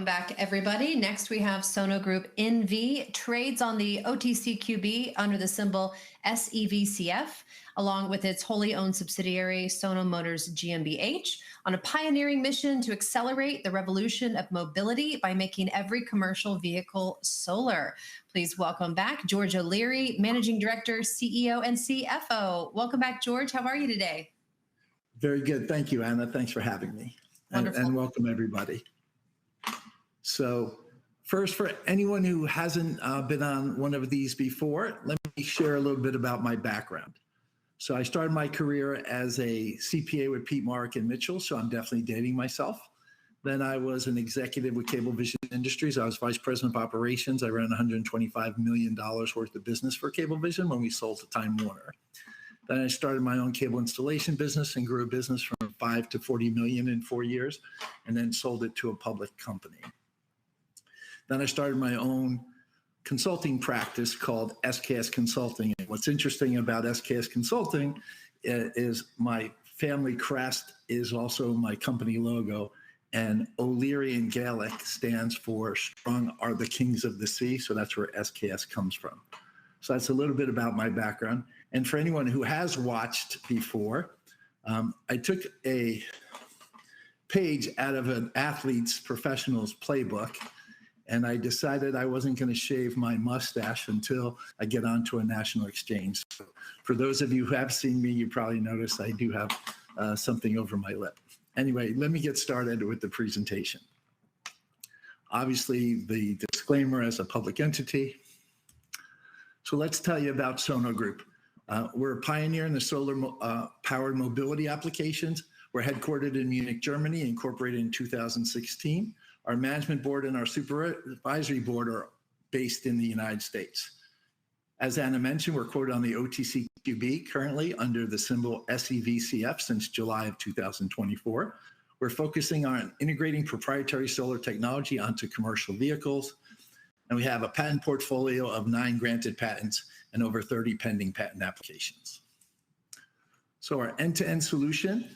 back, everybody. Next, we have Sono Group N.V. trades on the OTCQB under the symbol SEVCF, along with its wholly owned subsidiary, Sono Motors GmbH, on a pioneering mission to accelerate the revolution of mobility by making every commercial vehicle solar. Please welcome back George O'Leary, Managing Director, CEO, and CFO. Welcome back, George. How are you today? Very good. Thank you, Anna. Thanks for having me. And welcome, everybody. So first, for anyone who hasn't been on one of these before, let me share a little bit about my background. So I started my career as a CPA with Peat, Marwick and Mitchell, so I'm definitely dating myself. Then I was an executive with Cablevision Industries. I was vice president of operations. I ran $125 million worth of business for Cablevision when we sold to Time Warner. Then I started my own cable installation business and grew a business from 5 to 40 million in 4 years, and then sold it to a public company. Then I started my own consulting practice called SKS Consulting. And what's interesting about SKS Consulting is my family crest is also my company logo, and O'Leary in Gaelic stands for Strong Are the Kings of the Sea. So that's where SKS comes from. So that's a little bit about my background. And for anyone who has watched before, I took a page out of an athlete's professional's playbook, and I decided I wasn't going to shave my mustache until I get onto a national exchange. So for those of you who have seen me, you probably noticed I do have something over my lip. Anyway, let me get started with the presentation. Obviously, the disclaimer as a public entity. So let's tell you about Sono Group. We're a pioneer in the solar powered mobility applications. We're headquartered in Munich, Germany, incorporated in 2016. Our management board and our supervisory board are based in the United States. As Anna mentioned, we're quoted on the OTCQB currently under the symbol SEVCF since July of 2024. We're focusing on integrating proprietary solar technology onto commercial vehicles. And we have a patent portfolio of 9 granted patents and over 30 pending patent applications. So our end-to-end solution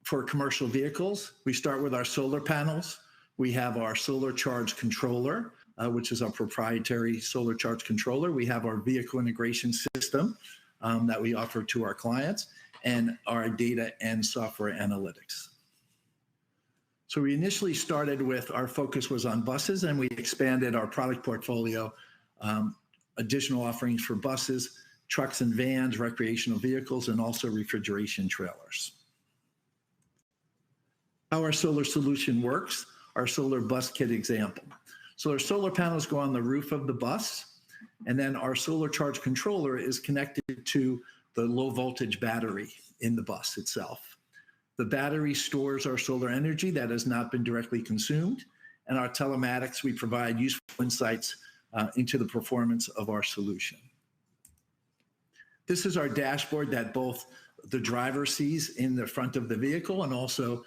for commercial vehicles, we start with our solar panels. We have our solar charge controller, which is our proprietary solar charge controller. We have our vehicle integration system that we offer to our clients, and our data and software analytics. So we initially started with our focus was on buses, and we expanded our product portfolio, additional offerings for buses, trucks and vans, recreational vehicles, and also refrigeration trailers. How our solar solution works, our solar bus kit example. So our solar panels go on the roof of the bus, and then our solar charge controller is connected to the low voltage battery in the bus itself. The battery stores our solar energy that has not been directly consumed, and our telematics, we provide useful insights into the performance of our solution. This is our dashboard that both the driver sees in the front of the vehicle, and also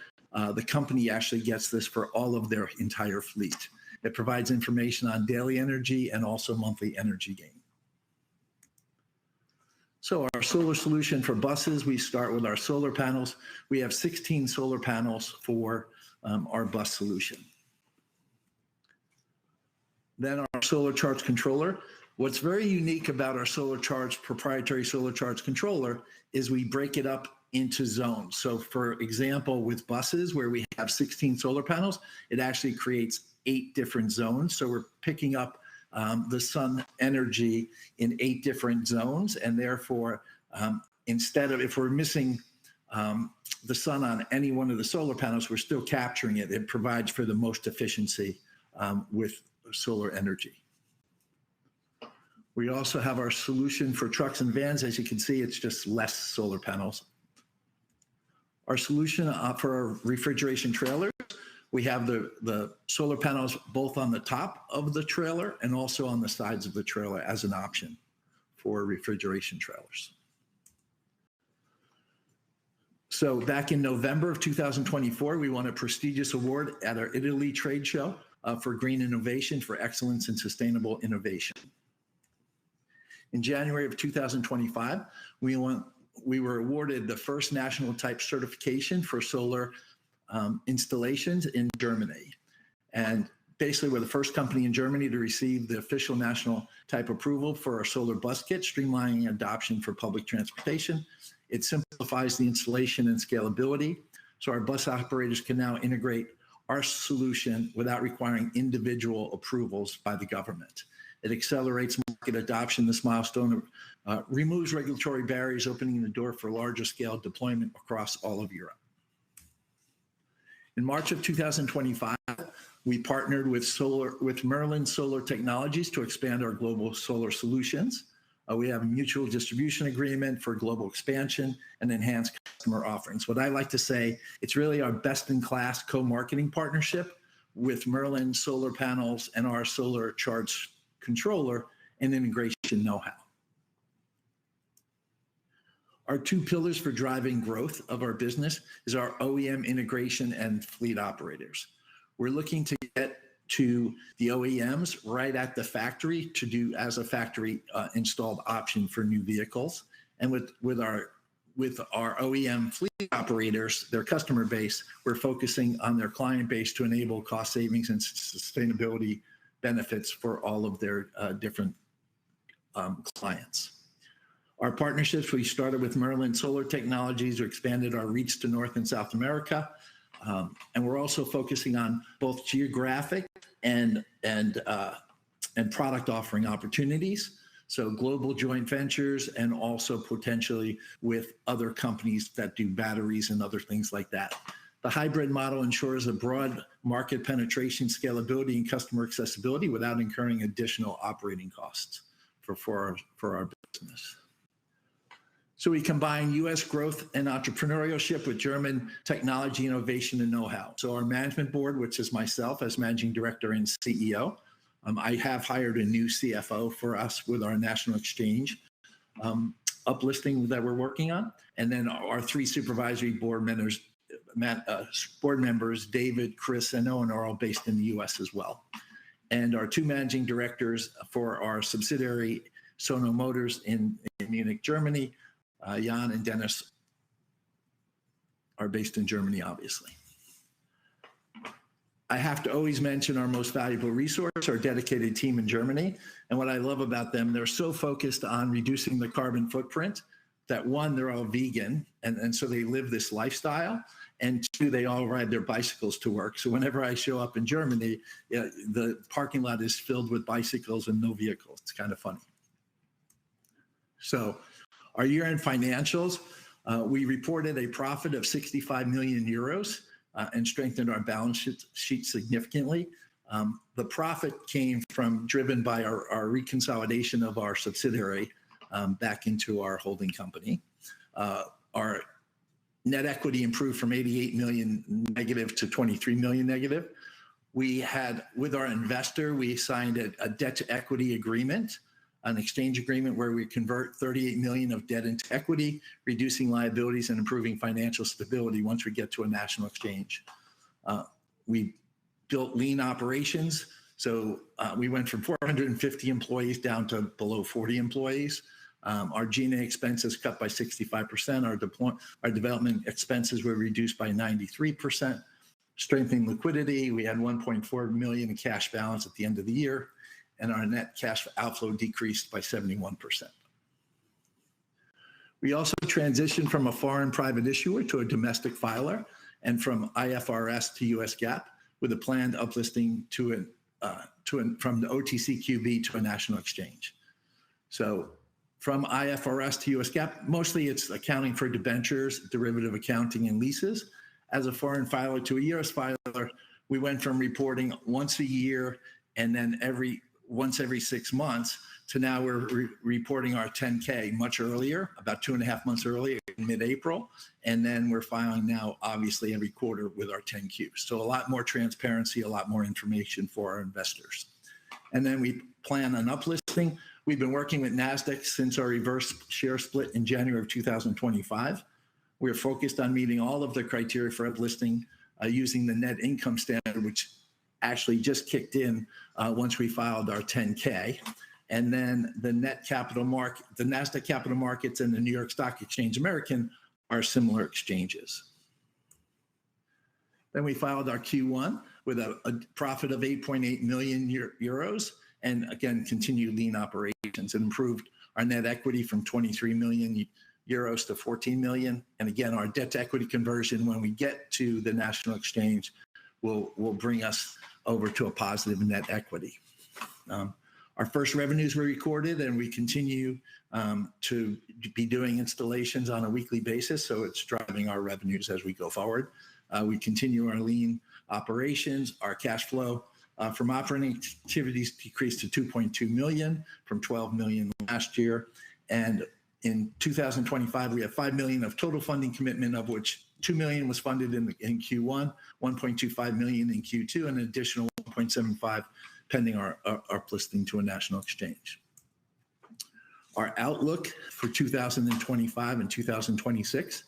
the company actually gets this for all of their entire fleet. It provides information on daily energy and also monthly energy gain. So our solar solution for buses, we start with our solar panels. We have 16 solar panels for our bus solution. Then our solar charge controller. What's very unique about our proprietary solar charge controller is we break it up into zones. So for example, with buses where we have 16 solar panels, it actually creates 8 different zones. So we're picking up the sun energy in 8 different zones. And therefore, instead of, if we're missing the sun on any one of the solar panels, we're still capturing it. It provides for the most efficiency with solar energy. We also have our solution for trucks and vans. As you can see, it's just less solar panels. Our solution for our refrigeration trailers, we have the solar panels both on the top of the trailer and also on the sides of the trailer as an option for refrigeration trailers. So back in November of 2024, we won a prestigious award at our Italy trade show for green innovation for excellence in sustainable innovation. In January of 2025, we were awarded the first national type certification for solar installations in Germany. And basically, we're the first company in Germany to receive the official national type approval for our solar bus kit, streamlining adoption for public transportation. It simplifies the installation and scalability, so our bus operators can now integrate our solution without requiring individual approvals by the government. It accelerates market adoption. This milestone removes regulatory barriers, opening the door for larger scale deployment across all of Europe. In March of 2025, we partnered with Merlin Solar Technologies to expand our global solar solutions. We have a mutual distribution agreement for global expansion and enhanced customer offerings. What I like to say, it's really our best-in-class co-marketing partnership with Merlin solar panels and our solar charge controller and integration know-how. Our two pillars for driving growth of our business is our OEM integration and fleet operators. We're looking to get to the OEMs right at the factory to do as a factory installed option for new vehicles. And with our OEM fleet operators, their customer base, we're focusing on their client base to enable cost savings and sustainability benefits for all of their different clients. Our partnerships, we started with Merlin Solar Technologies, we expanded our reach to North and South America. And we're also focusing on both geographic and product offering opportunities. So global joint ventures and also potentially with other companies that do batteries and other things like that. The hybrid model ensures a broad market penetration, scalability, and customer accessibility without incurring additional operating costs for our business. So we combine U.S. growth and entrepreneurship with German technology, innovation, and know-how. So our management board, which is myself as managing director and CEO, I have hired a new CFO for us with our national exchange uplisting that we're working on. And then our three supervisory board members, David, Chris, and Owen, are all based in the U.S. as well. And our two managing directors for our subsidiary, Sono Motors in Munich, Germany, Jan and Dennis, are based in Germany, obviously. I have to always mention our most valuable resource, our dedicated team in Germany. And what I love about them, they're so focused on reducing the carbon footprint that one, they're all vegan, and so they live this lifestyle. And two, they all ride their bicycles to work. So whenever I show up in Germany, the parking lot is filled with bicycles and no vehicles. It's kind of funny. So our year-end financials, we reported a profit of 65 million euros and strengthened our balance sheet significantly. The profit came driven by our reconsolidation of our subsidiary back into our holding company. Our net equity improved from 88 million negative to 23 million negative. We had, with our investor, we signed a debt to equity agreement, an exchange agreement where we convert 38 million of debt into equity, reducing liabilities and improving financial stability once we get to a national exchange. We built lean operations. So we went from 450 employees down to below 40 employees. Our G&A expenses cut by 65%. Our development expenses were reduced by 93%. Strengthening liquidity, we had 1.4 million in cash balance at the end of the year, and our net cash outflow decreased by 71%. We also transitioned from a foreign private issuer to a domestic filer, and from IFRS to US GAAP, with a planned uplisting from the OTCQB to a national exchange. So from IFRS to US GAAP, mostly it's accounting for debentures, derivative accounting, and leases. As a foreign filer to a US filer, we went from reporting once a year and then once every 6 months to now we're reporting our 10K much earlier, about 2.5 months earlier, in mid-April. And then we're filing now, obviously, every quarter with our 10Qs. So a lot more transparency, a lot more information for our investors. And then we plan on uplisting. We've been working with NASDAQ since our reverse share split in January of 2025. We're focused on meeting all of the criteria for uplisting using the net income standard, which actually just kicked in once we filed our 10K. And then the NASDAQ capital markets and the New York Stock Exchange American are similar exchanges. Then we filed our Q1 with a profit of 8.8 million euros, and again, continued lean operations and improved our net equity from 23 million euros to 14 million. And again, our debt to equity conversion when we get to the national exchange will bring us over to a positive net equity. Our first revenues were recorded, and we continue to be doing installations on a weekly basis, so it's driving our revenues as we go forward. We continue our lean operations. Our cash flow from operating activities decreased to 2.2 million from 12 million last year. And in 2025, we have 5 million of total funding commitment, of which 2 million was funded in Q1, 1.25 million in Q2, and an additional 1.75 pending our uplisting to a national exchange. Our outlook for 2025 and 2026,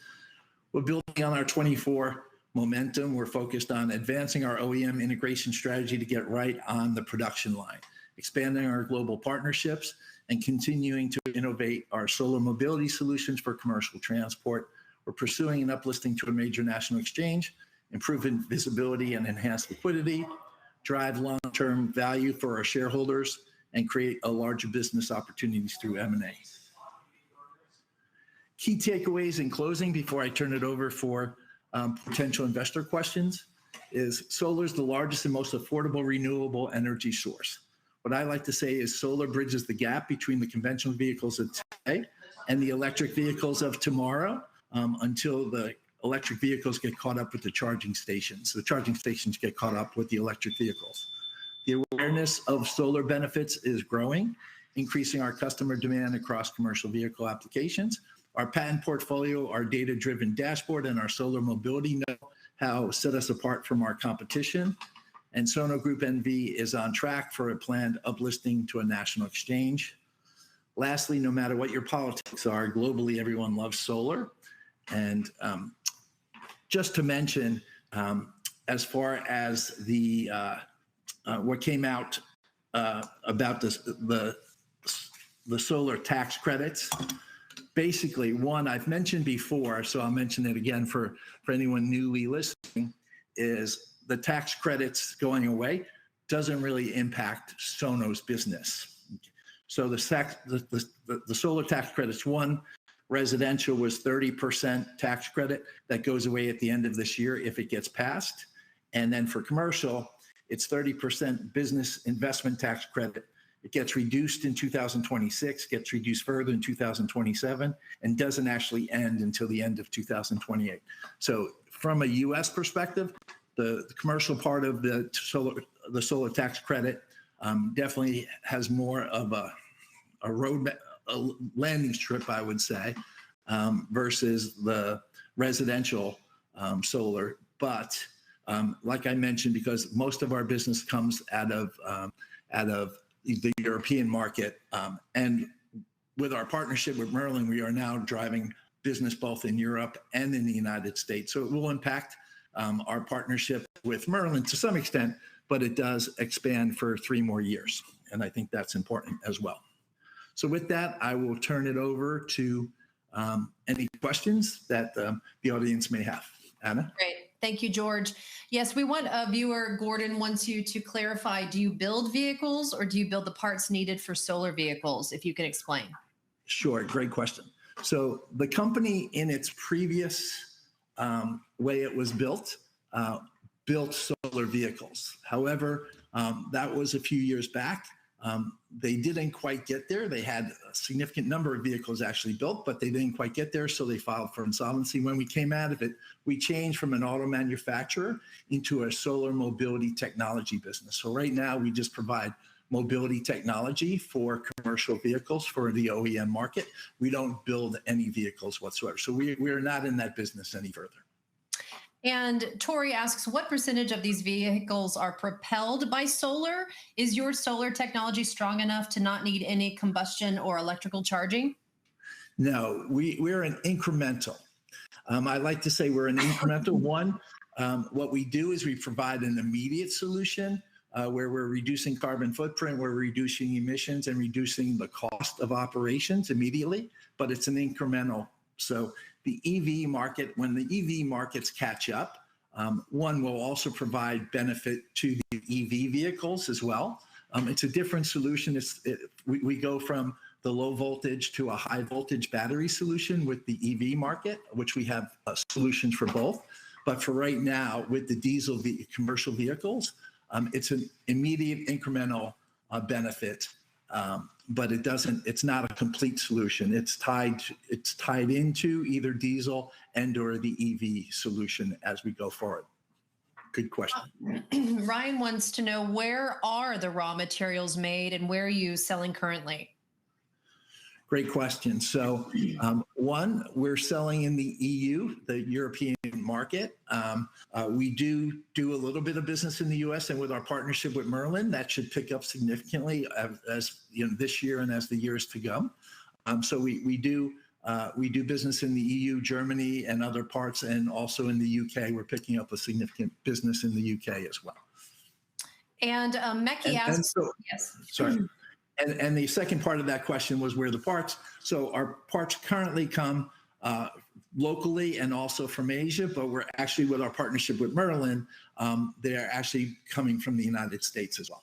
we're building on our 24 momentum. We're focused on advancing our OEM integration strategy to get right on the production line, expanding our global partnerships, and continuing to innovate our solar mobility solutions for commercial transport. We're pursuing an uplisting to a major national exchange, improving visibility and enhanced liquidity, drive long-term value for our shareholders, and create a larger business opportunities through M&A. Key takeaways in closing before I turn it over for potential investor questions is solar is the largest and most affordable renewable energy source. What I like to say is solar bridges the gap between the conventional vehicles of today and the electric vehicles of tomorrow, until the electric vehicles get caught up with the charging stations. The charging stations get caught up with the electric vehicles. The awareness of solar benefits is growing, increasing our customer demand across commercial vehicle applications. Our patent portfolio, our data-driven dashboard, and our solar mobility know-how set us apart from our competition. And Sono Group N.V. is on track for a planned uplisting to a national exchange. Lastly, no matter what your politics are, globally, everyone loves solar. And just to mention, as far as the what came out about the solar tax credits, basically, one I've mentioned before, so I'll mention it again for anyone newly listening, is the tax credits going away doesn't really impact Sono's business. So the solar tax credits, one, residential was 30% tax credit that goes away at the end of this year if it gets passed. And then for commercial, it's 30% business investment tax credit. It gets reduced in 2026, gets reduced further in 2027, and doesn't actually end until the end of 2028. So from a U.S. perspective, the commercial part of the solar tax credit definitely has more of a roadmap, a landing strip, I would say, versus the residential solar. But like I mentioned, because most of our business comes out of the European market, and with our partnership with Merlin, we are now driving business both in Europe and in the United States. So it will impact our partnership with Merlin to some extent, but it does expand for 3 more years. And I think that's important as well. So with that, I will turn it over to any questions that the audience may have. Anna? Great. Thank you, George. Yes, we want a viewer, Gordon wants you to clarify, do you build vehicles or do you build the parts needed for solar vehicles, if you can explain? Sure, great question. So the company in its previous way it was built solar vehicles. However, that was a few years back. They didn't quite get there. They had a significant number of vehicles actually built, but they didn't quite get there, so they filed for insolvency. When we came out of it, we changed from an auto manufacturer into a solar mobility technology business. So right now, we just provide mobility technology for commercial vehicles for the OEM market. We don't build any vehicles whatsoever. So we are not in that business any further. And Tori asks, what percentage of these vehicles are propelled by solar? Is your solar technology strong enough to not need any combustion or electrical charging? No, we're an incremental. I like to say we're an incremental one. What we do is we provide an immediate solution where we're reducing carbon footprint, we're reducing emissions and reducing the cost of operations immediately, but it's an incremental. So the EV market, when the EV markets catch up, One will also provide benefit to the EV vehicles as well. It's a different solution. We go from the low voltage to a high voltage battery solution with the EV market, which we have solutions for both. But for right now, with the diesel commercial vehicles, it's an immediate incremental benefit, but it's not a complete solution. It's tied into either diesel and/or the EV solution as we go forward. Good question. Ryan wants to know, where are the raw materials made and where are you selling currently? Great question. So one, we're selling in the EU, the European market. We do a little bit of business in the US, and with our partnership with Merlin, that should pick up significantly as this year and as the years to go. So we do business in the EU, Germany, and other parts, and also in the UK. We're picking up a significant business in the UK as well. And Meki asks, yes. Sorry. And the second part of that question was where the parts. So our parts currently come locally and also from Asia, but we're actually, with our partnership with Merlin, they're actually coming from the United States as well.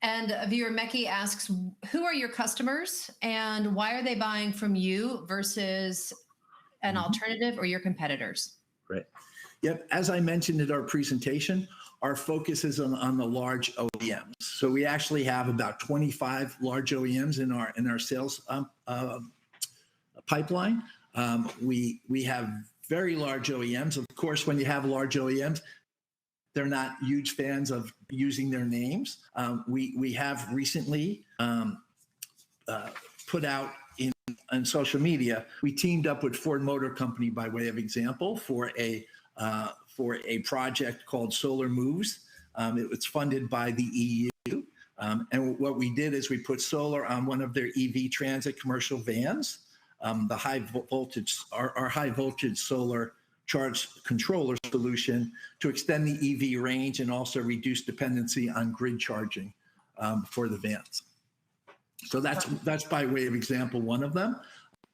And a viewer, Meki, asks, who are your customers and why are they buying from you versus an alternative or your competitors? Great. Yep. As I mentioned in our presentation, our focus is on the large OEMs. So we actually have about 25 large OEMs in our sales pipeline. We have very large OEMs. Of course, when you have large OEMs, they're not huge fans of using their names. We have recently put out on social media, we teamed up with Ford Motor Company, by way of example, for a project called Solar Moves. It was funded by the EU. And what we did is we put solar on one of their EV transit commercial vans, the our high voltage solar charge controller solution, to extend the EV range and also reduce dependency on grid charging for the vans. So that's by way of example, one of them.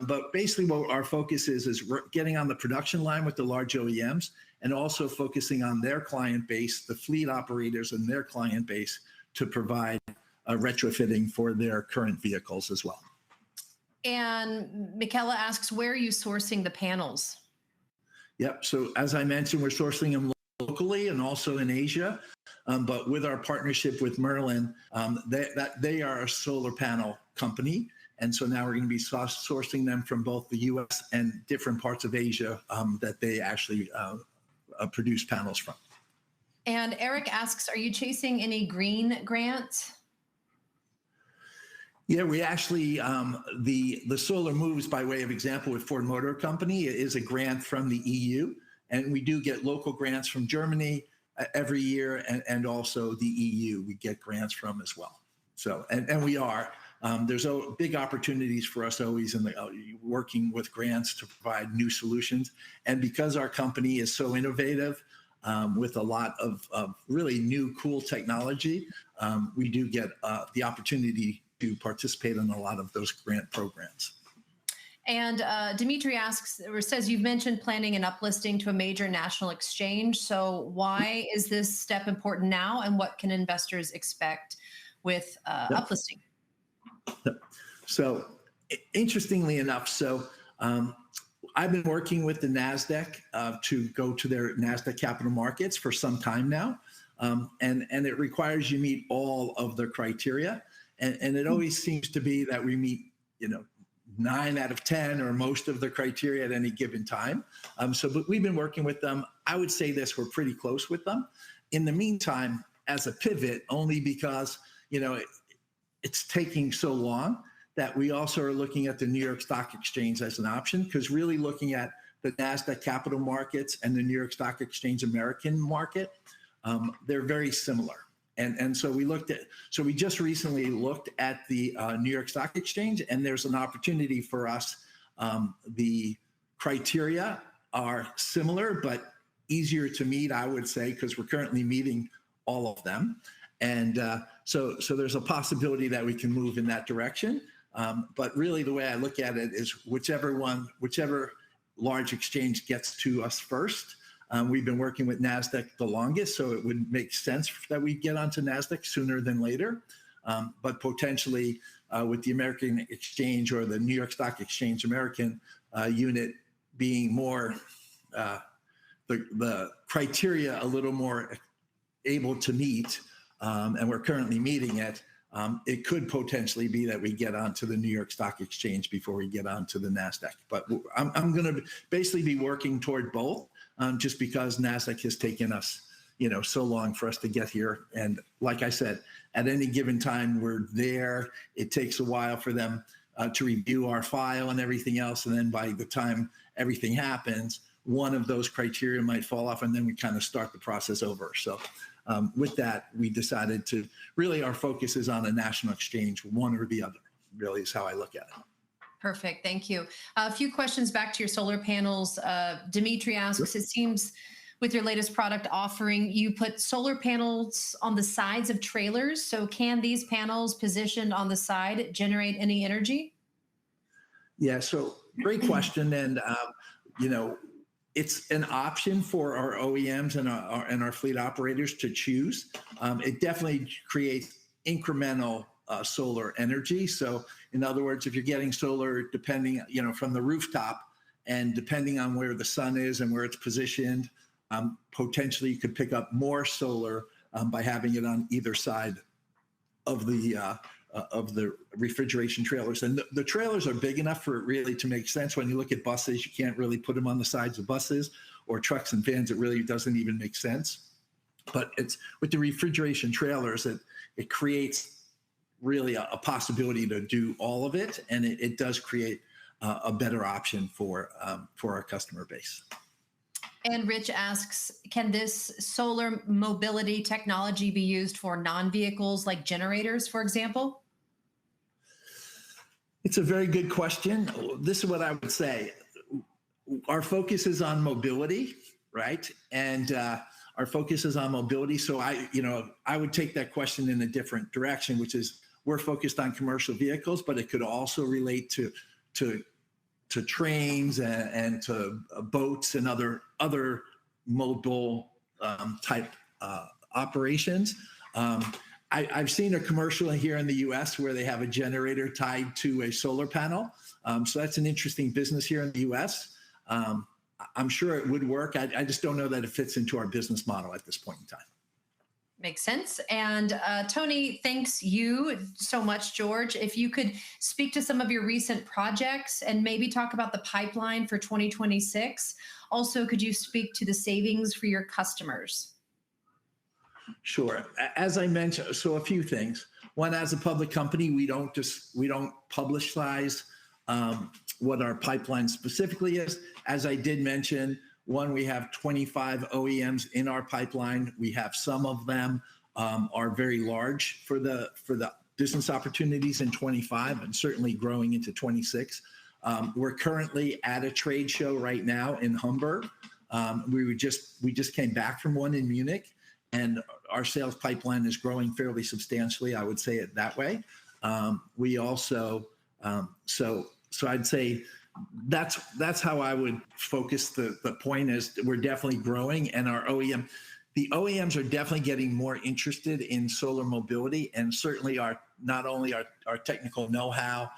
But basically what our focus is getting on the production line with the large OEMs and also focusing on their client base, the fleet operators and their client base, to provide retrofitting for their current vehicles as well. And Michaela asks, where are you sourcing the panels? Yep. So as I mentioned, we're sourcing them locally and also in Asia. But with our partnership with Merlin, they are a solar panel company. And so now we're going to be sourcing them from both the US and different parts of Asia that they actually produce panels from. And Eric asks, are you chasing any green grants? Yeah, we actually, the Solar Moves, by way of example, with Ford Motor Company, is a grant from the EU. And we do get local grants from Germany every year, and also the EU we get grants from as well. So, and we are. There's big opportunities for us always in working with grants to provide new solutions. And because our company is so innovative with a lot of really new, cool technology, we do get the opportunity to participate in a lot of those grant programs. And Dimitri asks, or says, you've mentioned planning an uplisting to a major national exchange. So why is this step important now, and what can investors expect with uplisting? So interestingly enough, I've been working with the NASDAQ to go to their NASDAQ capital markets for some time now. And it requires you meet all of the criteria. And it always seems to be that we meet, 9 out of 10 or most of the criteria at any given time. But we've been working with them. I would say this, we're pretty close with them. In the meantime, as a pivot, only because, it's taking so long, that we also are looking at the New York Stock Exchange as an option, because really looking at the NASDAQ capital markets and the New York Stock Exchange American market, they're very similar. And so we just recently looked at the New York Stock Exchange, and there's an opportunity for us. The criteria are similar, but easier to meet, I would say, because we're currently meeting all of them. And so there's a possibility that we can move in that direction. But really the way I look at it is whichever large exchange gets to us first, We've been working with NASDAQ the longest, so it would make sense that we get onto NASDAQ sooner than later. But potentially with the American Exchange or the New York Stock Exchange American unit being more, the criteria a little more able to meet, and we're currently meeting it, it could potentially be that we get onto the New York Stock Exchange before we get onto the NASDAQ. But I'm going to basically be working toward both, just because NASDAQ has taken us, so long for us to get here. And like I said, at any given time we're there, it takes a while for them to review our file and everything else. And then by the time everything happens, one of those criteria might fall off, and then we kind of start the process over. So with that, we decided to really, our focus is on a national exchange, one or the other, really is how I look at it. Perfect. Thank you. A few questions back to your solar panels. Dimitri asks, it seems with your latest product offering, you put solar panels on the sides of trailers. So can these panels positioned on the side generate any energy? Yeah, so great question. And, it's an option for our OEMs and our fleet operators to choose. It definitely creates incremental solar energy. So in other words, if you're getting solar depending, from the rooftop, and depending on where the sun is and where it's positioned, potentially you could pick up more solar by having it on either side of the refrigeration trailers. And the trailers are big enough for it really to make sense. When you look at buses, you can't really put them on the sides of buses, or trucks and vans. It really doesn't even make sense. But it's with the refrigeration trailers, it creates really a possibility to do all of it. And it does create a better option for our customer base. And Rich asks, can this solar mobility technology be used for non-vehicles like generators, for example? It's a very good question. This is what I would say. Our focus is on mobility, right? And our focus is on mobility. So I would take that question in a different direction, which is we're focused on commercial vehicles, but it could also relate to trains and to boats and other mobile type operations. I've seen a commercial here in the US where they have a generator tied to a solar panel. So that's an interesting business here in the US. I'm sure it would work. I just don't know that it fits into our business model at this point in time. Makes sense. And Tony, thanks you so much, George. If you could speak to some of your recent projects and maybe talk about the pipeline for 2026. Also, could you speak to the savings for your customers? Sure. As I mentioned, so a few things. One, as a public company, we don't publicize what our pipeline specifically is. As I did mention, one, we have 25 OEMs in our pipeline. We have some of them are very large for the business opportunities in 25 and certainly growing into 26. We're currently at a trade show right now in Hamburg. We just came back from one in Munich, and our sales pipeline is growing fairly substantially. I would say it that way. We also so I'd say that's how I would focus the point is we're definitely growing, and the OEMs are definitely getting more interested in solar mobility, and certainly not only our technical know-how,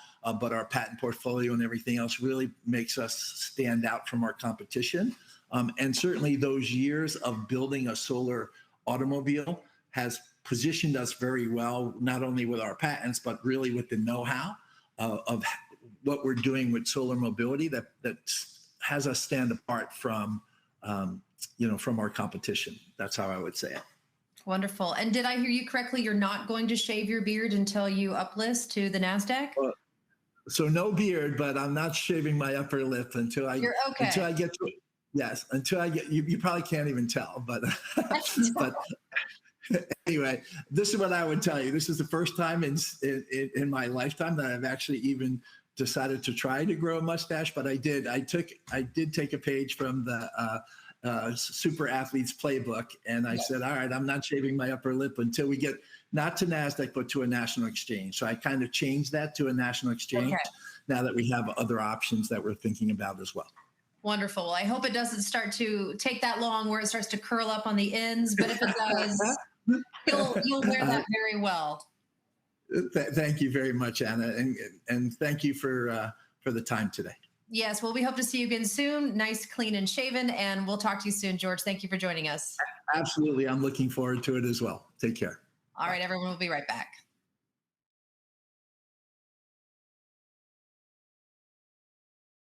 but our patent portfolio and everything else really makes us stand out from our competition. And certainly those years of building a solar automobile has positioned us very well, not only with our patents, but really with the know-how of what we're doing with solar mobility that has us stand apart from our competition. That's how I would say it. Wonderful. And did I hear you correctly? You're not going to shave your beard until you uplist to the NASDAQ? So no beard, but I'm not shaving my upper lip until I get to it. Yes, until I get, you probably can't even tell, but anyway, this is what I would tell you. This is the first time in my lifetime that I've actually even decided to try to grow a mustache, but I did take a page from the Super Athletes Playbook, and I said, all right, I'm not shaving my upper lip until we get not to NASDAQ, but to a national exchange. So I kind of changed that to a national exchange now that we have other options that we're thinking about as well. Wonderful. Well, I hope it doesn't start to take that long where it starts to curl up on the ends, but if it does, you'll wear that very well. Thank you very much, Anna, and thank you for the time today. Yes, well, we hope to see you again soon. Nice, clean, and shaven, and we'll talk to you soon, George. Thank you for joining us. Absolutely. I'm looking forward to it as well. Take care. All right, everyone, we'll be right back.